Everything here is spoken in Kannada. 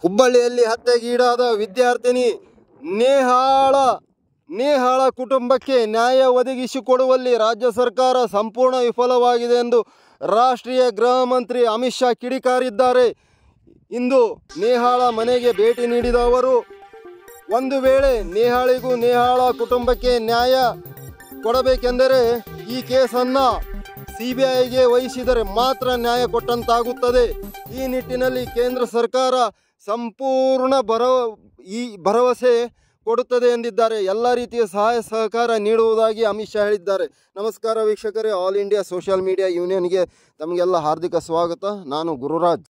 ಹುಬ್ಬಳ್ಳಿಯಲ್ಲಿ ಹತ್ಯೆಗೀಡಾದ ವಿದ್ಯಾರ್ಥಿನಿ ನೇಹಾಳ ಕುಟುಂಬಕ್ಕೆ ನ್ಯಾಯ ಒದಗಿಸಿಕೊಡುವಲ್ಲಿ ರಾಜ್ಯ ಸರ್ಕಾರ ಸಂಪೂರ್ಣ ವಿಫಲವಾಗಿದೆ ಎಂದು ರಾಷ್ಟ್ರೀಯ ಗೃಹ ಮಂತ್ರಿ ಅಮಿತ್ ಶಾ ಕಿಡಿಕಾರಿದ್ದಾರೆ. ಇಂದು ನೇಹಾಳ ಮನೆಗೆ ಭೇಟಿ ನೀಡಿದ ಅವರು, ಒಂದು ವೇಳೆ ನೇಹಾಳಿಗೂ ನೇಹಾಳ ಕುಟುಂಬಕ್ಕೆ ನ್ಯಾಯ ಕೊಡಬೇಕೆಂದರೆ ಈ ಕೇಸನ್ನು CBIಗೆ ವಹಿಸಿದರೆ ಮಾತ್ರ ನ್ಯಾಯ ಕೊಟ್ಟಂತಾಗುತ್ತದೆ. ಈ ನಿಟ್ಟಿನಲ್ಲಿ ಕೇಂದ್ರ ಸರ್ಕಾರ ಸಂಪೂರ್ಣ ಭರವಸೆ ಕೊಡುತ್ತದೆ ಎಂದಿದ್ದಾರೆ. ಎಲ್ಲ ರೀತಿಯ ಸಹಾಯ ಸಹಕಾರ ನೀಡುವುದಾಗಿ ಅಮಿತ್ ಶಾ ಹೇಳಿದ್ದಾರೆ. ನಮಸ್ಕಾರ ವೀಕ್ಷಕರೇ, ಆಲ್ ಇಂಡಿಯಾ ಸೋಷಿಯಲ್ ಮೀಡಿಯಾ ಯೂನಿಯನ್ಗೆ ತಮಗೆಲ್ಲ ಹಾರ್ದಿಕ ಸ್ವಾಗತ. ನಾನು ಗುರುರಾಜ್.